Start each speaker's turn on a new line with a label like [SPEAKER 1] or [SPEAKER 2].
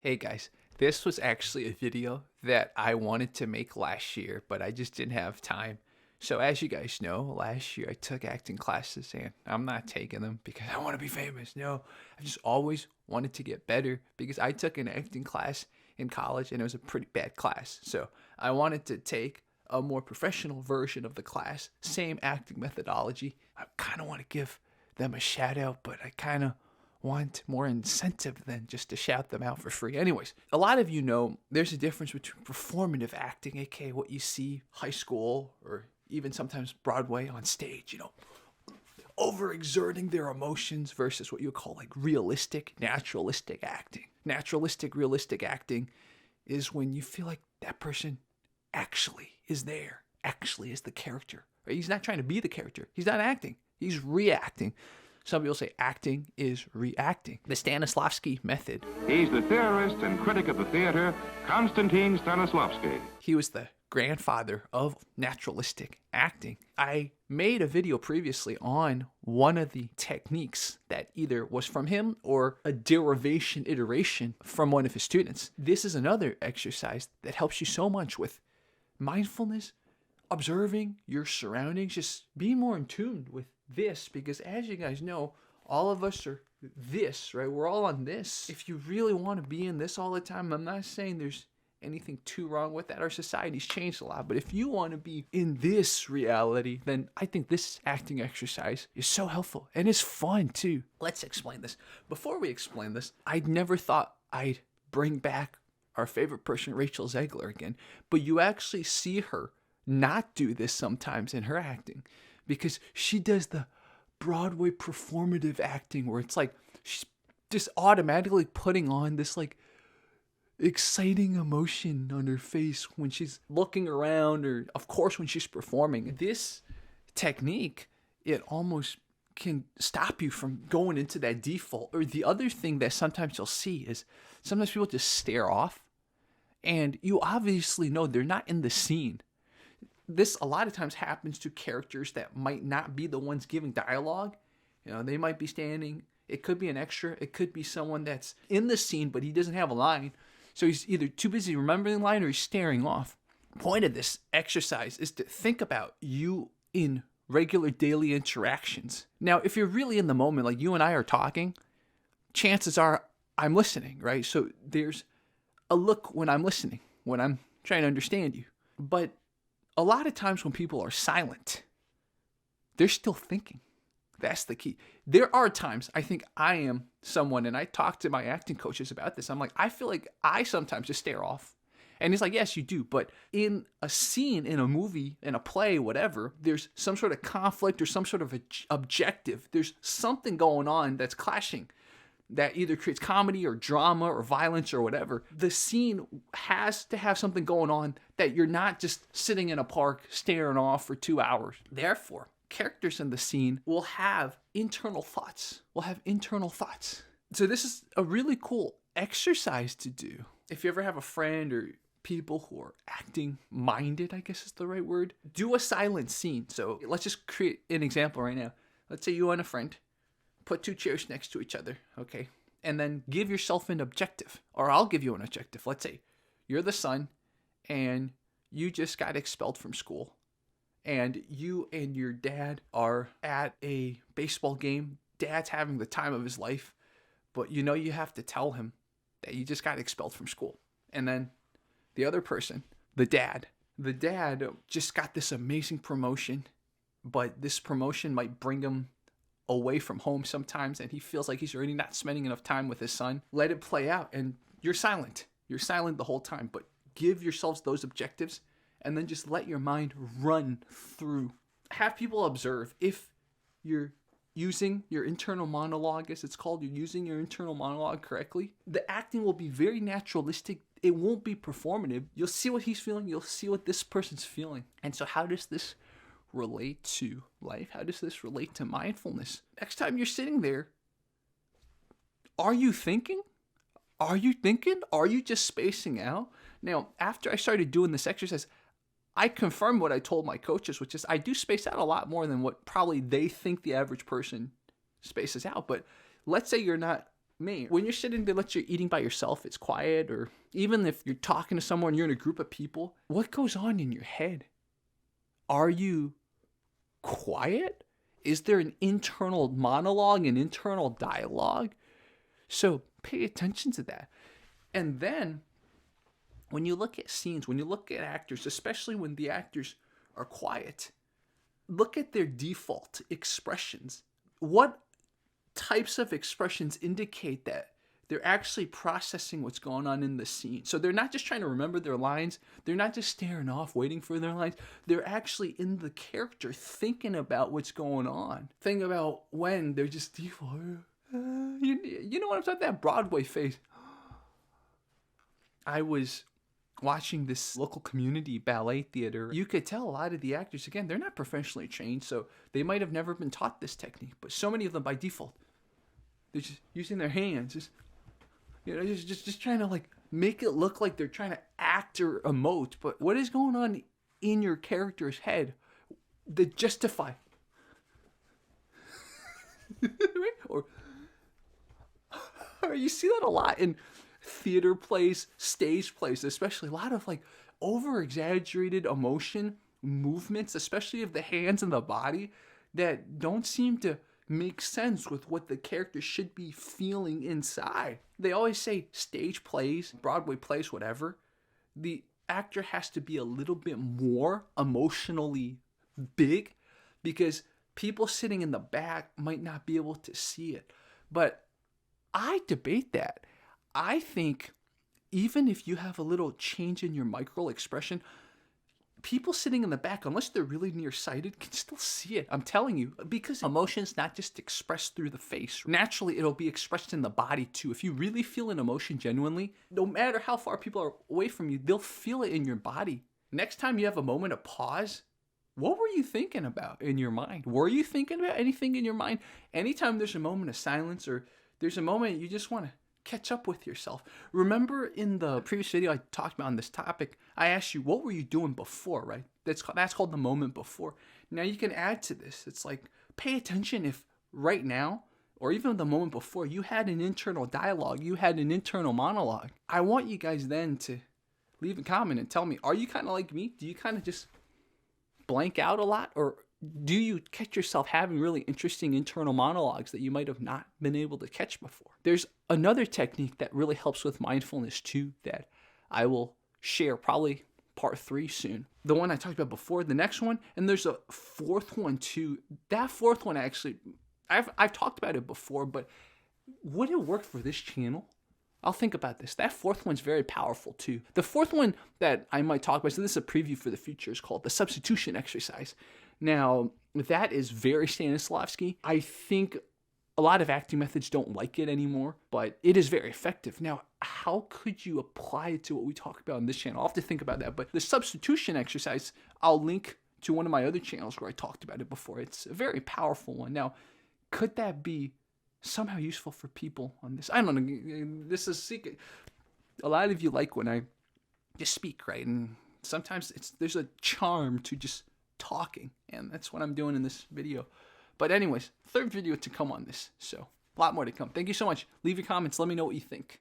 [SPEAKER 1] Hey guys, this was actually a video that I wanted to make last year, but I just didn't have time. So as you guys know, last year I took acting classes and I'm not taking them because I want to be famous. No, I just always wanted to get better because I took an acting class in college and it was a pretty bad class. So I wanted to take a more professional version of the class, same acting methodology. I kind of want to give them a shout out, but I kind of want more incentive than just to shout them out for free. Anyways, a lot of you know there's a difference between performative acting, aka what you see high school or even sometimes Broadway on stage, overexerting their emotions versus what you would call like realistic, naturalistic acting. Naturalistic, realistic acting is when you feel like that person actually is there, actually is the character. Right? He's not trying to be the character. He's not acting. He's reacting. Some people say acting is reacting. The Stanislavski method.
[SPEAKER 2] He's the theorist and critic of the theater, Konstantin Stanislavski.
[SPEAKER 1] He was the grandfather of naturalistic acting. I made a video previously on one of the techniques that either was from him or a derivation iteration from one of his students. This is another exercise that helps you so much with mindfulness, observing your surroundings, just being more in tune with this, because as you guys know, all of us are this, right? We're all on this. If you really want to be in this all the time, I'm not saying there's anything too wrong with that. Our society's changed a lot, but if you want to be in this reality, then I think this acting exercise is so helpful and it's fun too. Let's explain this. Before we explain this, I'd never thought I'd bring back our favorite person, Rachel Zegler, again, but you actually see her not do this sometimes in her acting, because she does the Broadway performative acting where it's like she's just automatically putting on this like exciting emotion on her face when she's looking around, or of course when she's performing. This technique, it almost can stop you from going into that default. Or the other thing that sometimes you'll see is sometimes people just stare off and you obviously know they're not in the scene. This a lot of times happens to characters that might not be the ones giving dialogue. They might be standing. It could be an extra. It could be someone that's in the scene, but he doesn't have a line. So he's either too busy remembering the line or he's staring off. Point of this exercise is to think about you in regular daily interactions. Now, if you're really in the moment, like you and I are talking, chances are I'm listening, right? So there's a look when I'm listening, when I'm trying to understand you. But a lot of times when people are silent, they're still thinking. That's the key. There are times I think I am someone, and I talk to my acting coaches about this. I'm like, I feel like I sometimes just stare off. And he's like, yes, you do. But in a scene, in a movie, in a play, whatever, there's some sort of conflict or some sort of objective. There's something going on that's clashing, that either creates comedy or drama or violence or whatever. The scene has to have something going on that you're not just sitting in a park staring off for 2 hours. Therefore, characters in the scene will have internal thoughts. So this is a really cool exercise to do. If you ever have a friend or people who are acting minded, I guess is the right word, do a silent scene. So let's just create an example right now. Let's say you and a friend put 2 chairs next to each other, okay? And then give yourself an objective, or I'll give you an objective. Let's say you're the son and you just got expelled from school, and you and your dad are at a baseball game. Dad's having the time of his life, but you have to tell him that you just got expelled from school. And then the other person, the dad just got this amazing promotion, but this promotion might bring him away from home sometimes, and he feels like he's already not spending enough time with his son. Let it play out, and you're silent. You're silent the whole time, but give yourselves those objectives, and then just let your mind run through. Have people observe. If you're using your internal monologue, as it's called, you're using your internal monologue correctly, the acting will be very naturalistic. It won't be performative. You'll see what he's feeling. You'll see what this person's feeling. And so how does this relate to life? How does this relate to mindfulness? Next time you're sitting there, are you thinking? Are you just spacing out? Now, after I started doing this exercise, I confirmed what I told my coaches, which is I do space out a lot more than what probably they think the average person spaces out. But let's say you're not me. When you're sitting there, let's say you're eating by yourself, it's quiet, or even if you're talking to someone, you're in a group of people, what goes on in your head? Are you quiet? Is there an internal monologue, an internal dialogue? So pay attention to that. And then when you look at scenes, when you look at actors, especially when the actors are quiet, look at their default expressions. What types of expressions indicate that they're actually processing what's going on in the scene? So they're not just trying to remember their lines. They're not just staring off, waiting for their lines. They're actually in the character, thinking about what's going on. Think about when they're just default. You know what I'm talking about? That Broadway face. I was watching this local community ballet theater. You could tell a lot of the actors, again, they're not professionally trained, so they might have never been taught this technique, but so many of them by default, they're just using their hands, just trying to like make it look like they're trying to act or emote. But what is going on in your character's head that justify or you see that a lot in theater plays, stage plays, especially a lot of like over exaggerated emotion movements, especially of the hands and the body, that don't seem to make sense with what the character should be feeling inside. They always say stage plays, Broadway plays, whatever, the actor has to be a little bit more emotionally big because people sitting in the back might not be able to see it. But I debate that. I think even if you have a little change in your micro expression, people sitting in the back, unless they're really nearsighted, can still see it. I'm telling you, because emotion's not just expressed through the face. Naturally, it'll be expressed in the body too. If you really feel an emotion genuinely, no matter how far people are away from you, they'll feel it in your body. Next time you have a moment of pause, what were you thinking about in your mind? Were you thinking about anything in your mind? Anytime there's a moment of silence or there's a moment you just want to catch up with yourself. Remember in the previous video I talked about on this topic, I asked you, what were you doing before, right? That's called the moment before. Now you can add to this. It's like, pay attention if right now, or even the moment before, you had an internal dialogue, you had an internal monologue. I want you guys then to leave a comment and tell me, are you kind of like me? Do you kind of just blank out a lot? Or do you catch yourself having really interesting internal monologues that you might have not been able to catch before? There's another technique that really helps with mindfulness too that I will share probably part 3 soon. The one I talked about before, the next one, and there's a fourth one too. That fourth one actually, I've talked about it before, but would it work for this channel? I'll think about this. That fourth one's very powerful too. The fourth one that I might talk about, so this is a preview for the future, is called the substitution exercise. Now, that is very Stanislavski. I think a lot of acting methods don't like it anymore, but it is very effective. Now, how could you apply it to what we talk about on this channel? I'll have to think about that. But the substitution exercise, I'll link to one of my other channels where I talked about it before. It's a very powerful one. Now, could that be somehow useful for people on this? I don't know. This is secret. A lot of you like when I just speak, right? And sometimes there's a charm to just talking, and that's what I'm doing in this video. But anyways, 3rd video to come on this, so a lot more to come. Thank you so much. Leave your comments. Let me know what you think.